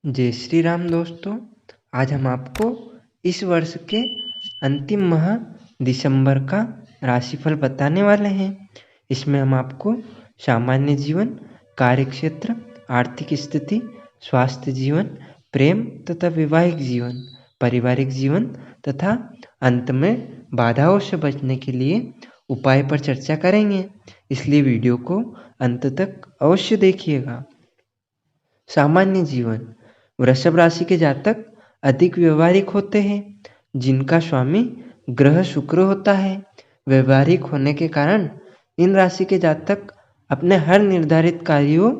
जय श्री राम दोस्तों। आज हम आपको इस वर्ष के अंतिम माह दिसंबर का राशिफल बताने वाले हैं। इसमें हम आपको सामान्य जीवन, कार्यक्षेत्र, आर्थिक स्थिति, स्वास्थ्य जीवन, प्रेम तथा वैवाहिक जीवन, पारिवारिक जीवन तथा अंत में बाधाओं से बचने के लिए उपाय पर चर्चा करेंगे। इसलिए वीडियो को अंत तक अवश्य देखिएगा। सामान्य जीवन। वृषभ राशि के जातक अधिक व्यवहारिक होते हैं, जिनका स्वामी ग्रह शुक्र होता है। व्यवहारिक होने के कारण इन राशि के जातक अपने हर निर्धारित कार्यों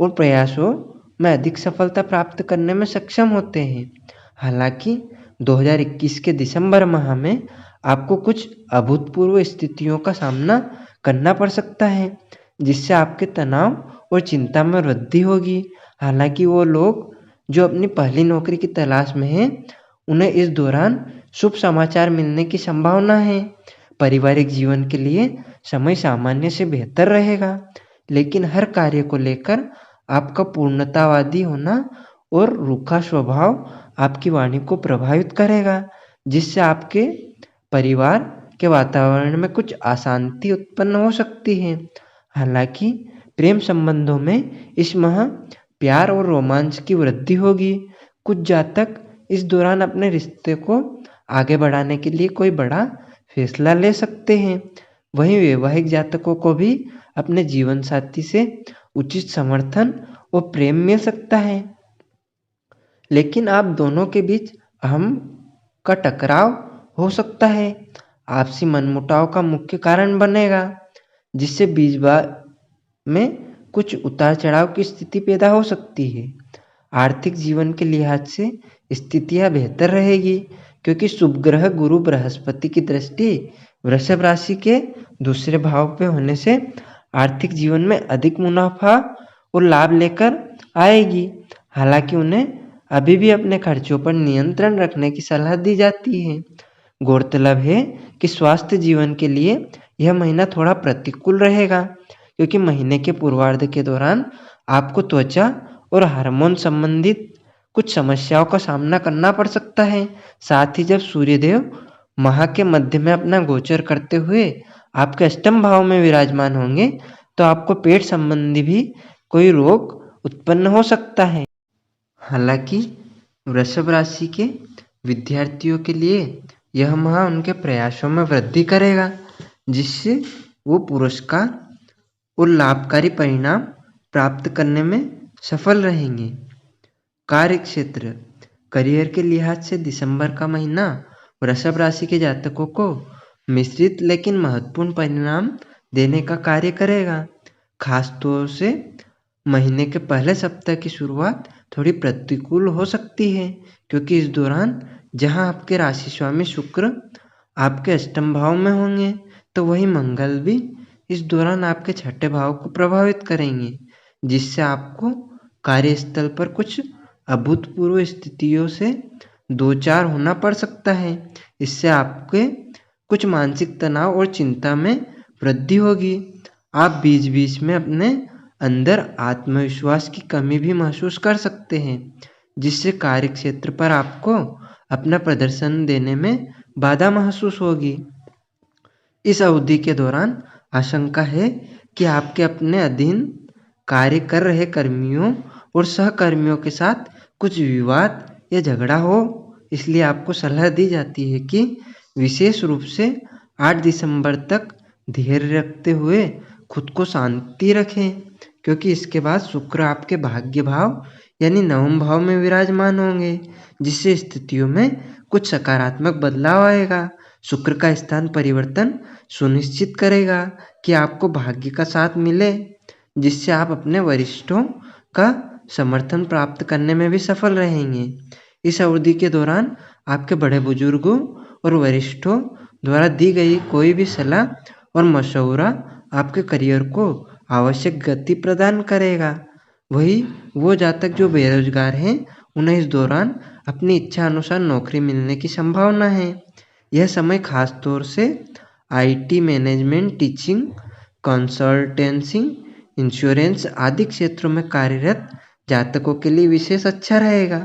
और प्रयासों में अधिक सफलता प्राप्त करने में सक्षम होते हैं। हालांकि 2021 के दिसंबर माह में आपको कुछ अभूतपूर्व स्थितियों का सामना करना पड़ सकता है, जिससे आपके तनाव और चिंता में वृद्धि होगी। हालांकि वो लोग जो अपनी पहली नौकरी की तलाश में हैं, उन्हें इस दौरान शुभ समाचार मिलने की संभावना है। पारिवारिक जीवन के लिए समय सामान्य से बेहतर रहेगा, लेकिन हर कार्य को लेकर आपका पूर्णतावादी होना और रूखा स्वभाव आपकी वाणी को प्रभावित करेगा, जिससे आपके परिवार के वातावरण में कुछ अशांति उत्पन्न हो सकती है। हालांकि प्रेम संबंधों में इस माह प्यार और रोमांच की वृद्धि होगी। कुछ जातक इस दौरान अपने रिश्ते को आगे बढ़ाने के लिए कोई बड़ा फैसला ले सकते हैं। वहीं वैवाहिक जातकों को भी अपने जीवन साथी से उचित समर्थन और प्रेम मिल सकता है, लेकिन आप दोनों के बीच अहम का टकराव हो सकता है। आपसी मनमुटाव का मुख्य कारण बनेगा, जिससे बीच में कुछ उतार चढ़ाव की स्थिति पैदा हो सकती है। आर्थिक जीवन के लिहाज से स्थितियां बेहतर रहेगी, क्योंकि शुभ ग्रह गुरु बृहस्पति की दृष्टि वृषभ राशि के दूसरे भाव पे होने से आर्थिक जीवन में अधिक मुनाफा और लाभ लेकर आएगी। हालांकि उन्हें अभी भी अपने खर्चों पर नियंत्रण रखने की सलाह दी जाती है। गौरतलब है कि स्वास्थ्य जीवन के लिए यह महीना थोड़ा प्रतिकूल रहेगा, क्योंकि महीने के पूर्वार्ध के दौरान आपको त्वचा और हार्मोन संबंधित कुछ समस्याओं का सामना करना पड़ सकता है। साथ ही जब सूर्यदेव माह के मध्य में अपना गोचर करते हुए आपके अष्टम भाव में विराजमान होंगे, तो आपको पेट संबंधी भी कोई रोग उत्पन्न हो सकता है। हालांकि वृषभ राशि के विद्यार्थियों के लिए यह माह उनके प्रयासों में वृद्धि करेगा, जिससे वो पुरस्कार और लाभकारी परिणाम प्राप्त करने में सफल रहेंगे। कार्यक्षेत्र। करियर के लिहाज से दिसंबर का महीना वृषभ राशि के जातकों को मिश्रित लेकिन महत्वपूर्ण परिणाम देने का कार्य करेगा। खासतौर से महीने के पहले सप्ताह की शुरुआत थोड़ी प्रतिकूल हो सकती है, क्योंकि इस दौरान जहां आपके राशि स्वामी शुक्र आपके अष्टम भाव में होंगे, तो वही मंगल भी इस दौरान आपके छठे भाव को प्रभावित करेंगे, जिससे आपको कार्यस्थल पर कुछ अभूतपूर्व स्थितियों से दो चार होना पड़ सकता है। इससे आपके कुछ मानसिक तनाव और चिंता में वृद्धि होगी। आप बीच बीच में अपने अंदर आत्मविश्वास की कमी भी महसूस कर सकते हैं, जिससे कार्यक्षेत्र पर आपको अपना प्रदर्शन देने में बाधा महसूस होगी। इस अवधि के दौरान आशंका है कि आपके अपने अधीन कार्य कर रहे कर्मियों और सहकर्मियों के साथ कुछ विवाद या झगड़ा हो। इसलिए आपको सलाह दी जाती है कि विशेष रूप से 8 दिसंबर तक धैर्य रखते हुए खुद को शांति रखें, क्योंकि इसके बाद शुक्र आपके भाग्य भाव यानी नवम भाव में विराजमान होंगे, जिससे स्थितियों में कुछ सकारात्मक बदलाव आएगा। शुक्र का स्थान परिवर्तन सुनिश्चित करेगा कि आपको भाग्य का साथ मिले, जिससे आप अपने वरिष्ठों का समर्थन प्राप्त करने में भी सफल रहेंगे। इस अवधि के दौरान आपके बड़े बुजुर्गों और वरिष्ठों द्वारा दी गई कोई भी सलाह और मशवरा आपके करियर को आवश्यक गति प्रदान करेगा। वही वो जातक जो बेरोजगार हैं, उन्हें इस दौरान अपनी इच्छा अनुसार नौकरी मिलने की संभावना है। यह समय खास तौर से IT management, teaching, consultancy, insurance आदि क्षेत्रों में कार्यरत जातकों के लिए विशेष अच्छा रहेगा,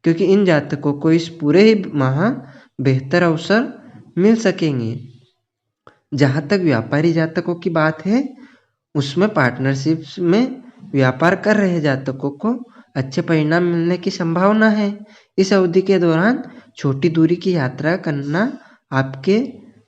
क्योंकि इन जातकों को इस पूरे ही माह बेहतर अवसर मिल सकेंगे। जहाँ तक व्यापारी जातकों की बात है, उसमें पार्टनरशिप में व्यापार कर रहे जातकों को अच्छे परिणाम मिलने की संभावना है। इस अवधि के दौरान छोटी दूरी की यात्रा करना आपके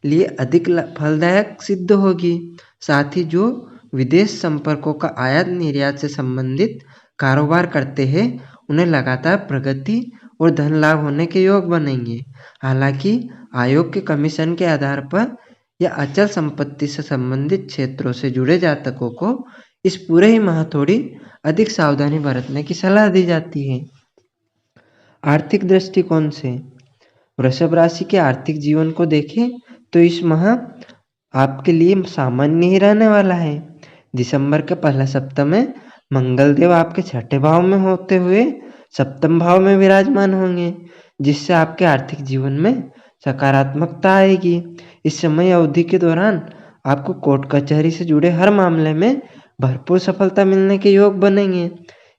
लिए अधिक फलदायक सिद्ध होगी। साथ ही जो विदेश संपर्कों का आयात निर्यात से संबंधित कारोबार करते हैं, उन्हें लगातार प्रगति और धन लाभ होने के योग बनेंगे। हालांकि आयोग के कमीशन के आधार पर या अचल संपत्ति से संबंधित क्षेत्रों से जुड़े जातकों को इस पूरे ही माह थोड़ी अधिक सावधानी बरतने की सलाह दी जाती है। आर्थिक दृष्टिकोण से वृषभ राशि के आर्थिक जीवन को देखें तो इस माह आपके लिए सामान्य ही रहने वाला है। दिसंबर के पहला सप्ताह में मंगल देव आपके छठे भाव में होते हुए सप्तम भाव में विराजमान होंगे, जिससे आपके आर्थिक जीवन में सकारात्मकता आएगी। इस समय अवधि के दौरान आपको कोर्ट कचहरी से जुड़े हर मामले में भरपूर सफलता मिलने के योग बनेंगे।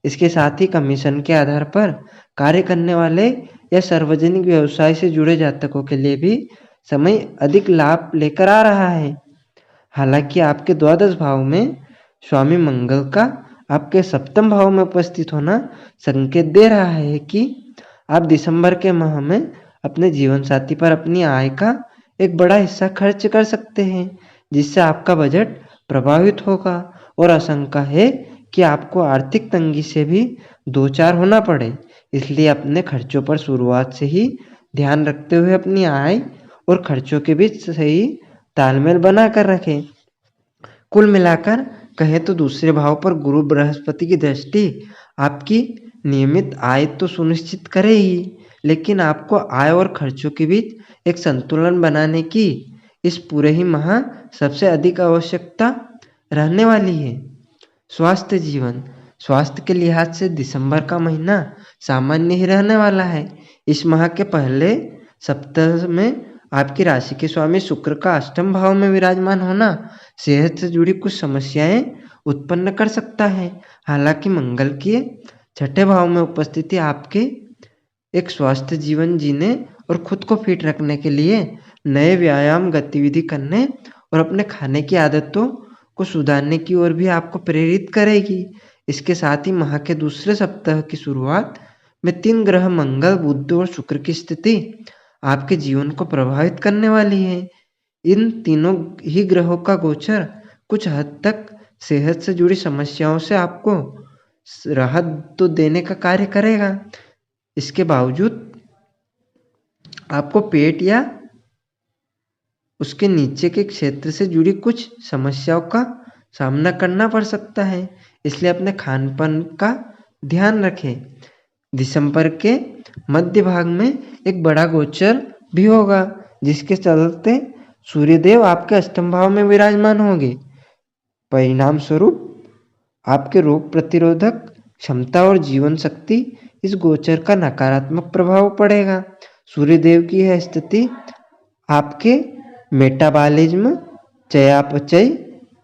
इसके साथ ही कमीशन के आधार पर कार्य करने वाले या सार्वजनिक व्यवसाय से जुड़े जातकों के लिए भी समय अधिक लाभ लेकर आ रहा है। हालांकि आपके द्वादश भाव में स्वामी मंगल का आपके सप्तम भाव में उपस्थित होना संकेत दे रहा है कि आप दिसंबर के माह में अपने जीवन साथी पर अपनी आय का एक बड़ा हिस्सा खर्च कर सकते हैं, जिससे आपका बजट प्रभावित होगा और आशंका है कि आपको आर्थिक तंगी से भी दो चार होना पड़े। इसलिए अपने खर्चों पर शुरुआत से ही ध्यान रखते हुए अपनी आय और खर्चों के बीच सही तालमेल बना कर रखें। कुल मिलाकर कहें तो दूसरे भाव पर गुरु बृहस्पति की दृष्टि आपकी नियमित आय तो सुनिश्चित करेगी, लेकिन आपको आय और खर्चों के बीच एक संतुलन बनाने की इस पूरे ही माह सबसे अधिक आवश्यकता रहने वाली है। स्वास्थ्य जीवन, स्वास्थ्य के लिहाज से दिसंबर का महीना सामान्य ही रहने वाला है। इस माह के पहले सप्ताह में आपकी राशि के स्वामी शुक्र का अष्टम भाव में विराजमान होना सेहत से जुड़ी कुछ समस्याएं उत्पन्न कर सकता है। हालांकि मंगल के छठे भाव में उपस्थिति आपके एक स्वस्थ जीवन जीने और खुद को फिट रखने के लिए नए व्यायाम गतिविधि करने और अपने खाने की आदतों को सुधारने की ओर भी आपको प्रेरित करेगी। इसके साथ ही माह के दूसरे सप्ताह की शुरुआत में 3 ग्रह मंगल, बुध और शुक्र की स्थिति आपके जीवन को प्रभावित करने वाली है। इन तीनों ही ग्रहों का गोचर कुछ हद तक सेहत से जुड़ी समस्याओं से आपको राहत तो देने का कार्य करेगा। इसके बावजूद आपको पेट या उसके नीचे के क्षेत्र से जुड़ी कुछ समस्याओं का सामना करना पड़ सकता है, इसलिए अपने खान पान का ध्यान रखें। दिसंबर के मध्य भाग में एक बड़ा गोचर भी होगा, जिसके चलते सूर्यदेव आपके अष्टम भाव में विराजमान होंगे। परिणाम स्वरूप आपके रोग प्रतिरोधक क्षमता और जीवन शक्ति इस गोचर का नकारात्मक प्रभाव पड़ेगा। सूर्यदेव की यह स्थिति आपके मेटाबॉलिज्म, चयापचय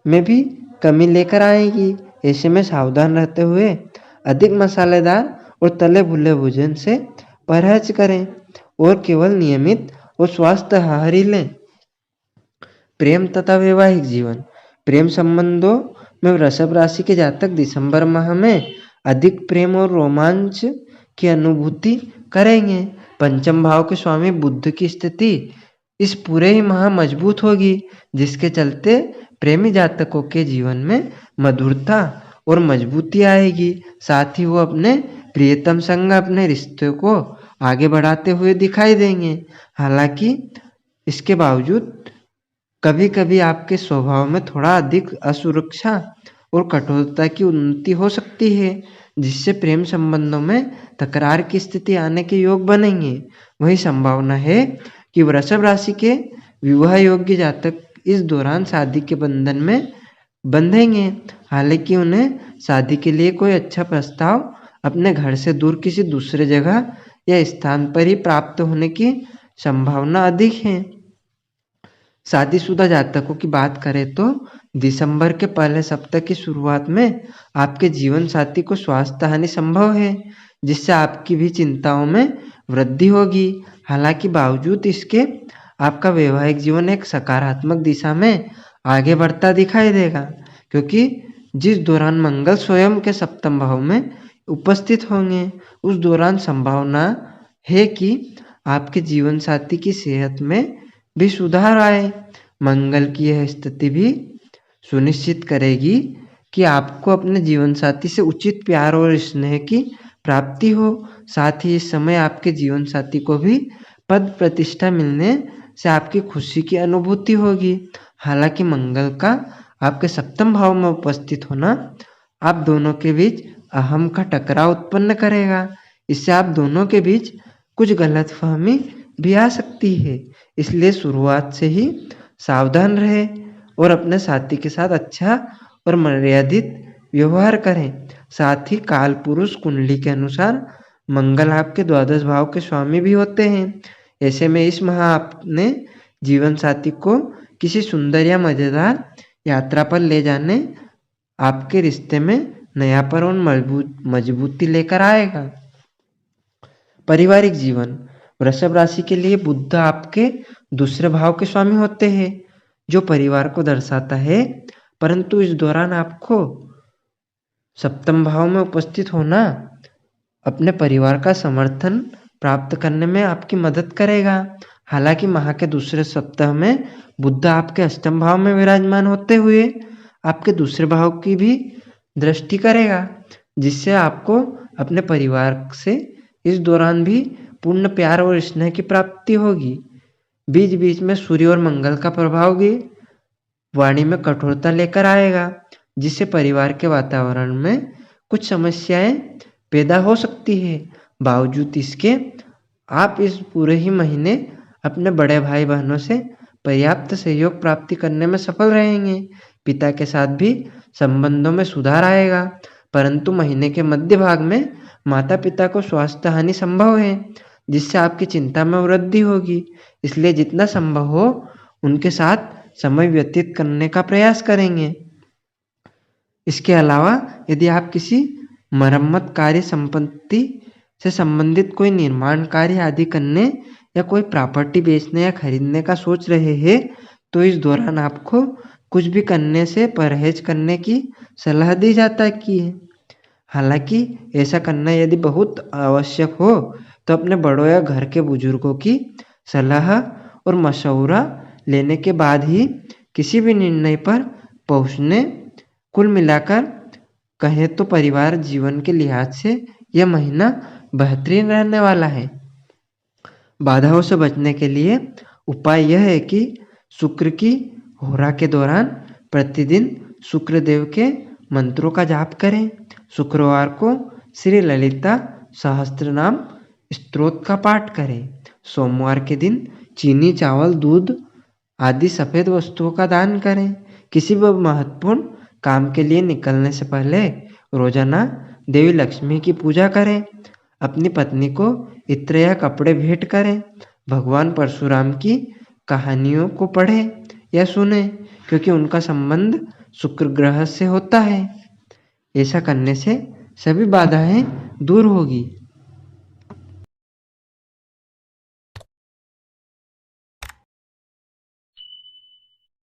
में भी कमी लेकर आएगी। ऐसे में सावधान रहते हुए अधिक मसालेदार और तले भुने भोजन से परहेज करें और केवल नियमित और स्वस्थ आहार ही लें। प्रेम तथा वैवाहिक जीवन, प्रेम संबंधों में वृषभ राशि के जातक दिसंबर माह में अधिक प्रेम और रोमांच की अनुभूति करेंगे। पंचम भाव के स्वामी बुध की स्थिति इस पूरे ही माह मजबूत होगी, जिसके चलते प्रेमी जातकों के जीवन में मधुरता और मजबूती आएगी। साथ ही वो अपने प्रियतम संग अपने रिश्ते को आगे बढ़ाते हुए दिखाई देंगे। हालांकि इसके बावजूद कभी कभी आपके स्वभाव में थोड़ा अधिक असुरक्षा और कठोरता की उन्नति हो सकती है, जिससे प्रेम संबंधों में तकरार की स्थिति आने के योग बनेंगे। वही संभावना है कि वृषभ राशि के विवाह योग्य जातक इस दौरान शादी के बंधन में बंधेंगे। हालांकि उन्हें शादी के लिए कोई अच्छा प्रस्ताव अपने घर से दूर किसी दूसरे जगह या स्थान पर ही प्राप्त होने की संभावना अधिक है। शादीशुदा जातकों की बात करें तो दिसंबर के पहले सप्ताह की शुरुआत में आपके जीवन साथी को स्वास्थ्य हानि संभव है, जिससे आपकी भी चिंताओं में वृद्धि होगी। हालांकि बावजूद इसके आपका वैवाहिक जीवन एक सकारात्मक दिशा में आगे बढ़ता दिखाई देगा, क्योंकि जिस दौरान मंगल स्वयं के सप्तम भाव में उपस्थित होंगे, उस दौरान संभावना है कि आपके जीवन साथी की सेहत में भी सुधार आए। मंगल की यह स्थिति भी सुनिश्चित करेगी कि आपको अपने जीवन साथी से उचित प्यार और स्नेह की प्राप्ति हो। साथ ही इस समय आपके जीवन साथी को भी पद प्रतिष्ठा मिलने से आपकी खुशी की अनुभूति होगी। हालांकि मंगल का आपके सप्तम भाव में उपस्थित होना आप दोनों के बीच अहम का टकराव उत्पन्न करेगा। इससे आप दोनों के बीच कुछ गलतफहमी भी आ सकती है, इसलिए शुरुआत से ही सावधान रहे और अपने साथी के साथ अच्छा और मर्यादित व्यवहार करें। साथ ही काल पुरुष कुंडली के अनुसार मंगल आपके द्वादश भाव के स्वामी भी होते हैं। ऐसे में इस माह आपने जीवन साथी को किसी सुंदर या मजेदार यात्रा पर ले जाने आपके रिश्ते में नयापन और मजबूती लेकर आएगा। पारिवारिक जीवन, वृषभ राशि के लिए बुध आपके दूसरे भाव के स्वामी होते हैं, जो परिवार को दर्शाता है। परंतु इस दौरान आपको सप्तम भाव में उपस्थित होना अपने परिवार का समर्थन प्राप्त करने में आपकी मदद करेगा। हालांकि माह के दूसरे सप्ताह में बुध आपके अष्टम भाव में विराजमान होते हुए आपके दूसरे भाव की भी दृष्टि करेगा, जिससे आपको अपने परिवार से इस दौरान भी पूर्ण प्यार और स्नेह की प्राप्ति होगी। बीच बीच में सूर्य और मंगल का प्रभाव भी वाणी में कठोरता लेकर आएगा, जिससे परिवार के वातावरण में कुछ समस्याएं पैदा हो सकती है। बावजूद इसके आप इस पूरे ही महीने अपने बड़े भाई बहनों से पर्याप्त सहयोग प्राप्ति करने में सफल रहेंगे। पिता के साथ भी संबंधों में सुधार आएगा, परंतु महीने के मध्य भाग में माता पिता को स्वास्थ्य हानि संभव है, जिससे आपकी चिंता में वृद्धि होगी। इसलिए जितना संभव हो उनके साथ समय व्यतीत करने का प्रयास करेंगे। इसके अलावा यदि आप किसी मरम्मत कार्य, संपत्ति से संबंधित कोई निर्माण कार्य आदि करने या कोई प्रॉपर्टी बेचने या खरीदने का सोच रहे हैं, तो इस दौरान आपको कुछ भी करने से परहेज करने की सलाह दी जाता है। हालांकि ऐसा करना यदि बहुत आवश्यक हो तो अपने बड़ों या घर के बुजुर्गों की सलाह और मशवरा लेने के बाद ही किसी भी निर्णय पर पहुंचने। कुल मिलाकर कहें तो परिवार जीवन के लिहाज से यह महीना बेहतरीन रहने वाला है। बाधाओं से बचने के लिए उपाय यह है कि शुक्र की होरा के दौरान प्रतिदिन शुक्र देव के मंत्रों का जाप करें। शुक्रवार को श्री ललिता सहस्त्रनाम स्तोत्र का पाठ करें। सोमवार के दिन चीनी, चावल, दूध आदि सफ़ेद वस्तुओं का दान करें। किसी भी महत्वपूर्ण काम के लिए निकलने से पहले रोजाना देवी लक्ष्मी की पूजा करें। अपनी पत्नी को इत्र या कपड़े भेंट करें। भगवान परशुराम की कहानियों को पढ़ें या सुनें, क्योंकि उनका संबंध शुक्र ग्रह से होता है। ऐसा करने से सभी बाधाएं दूर होगी।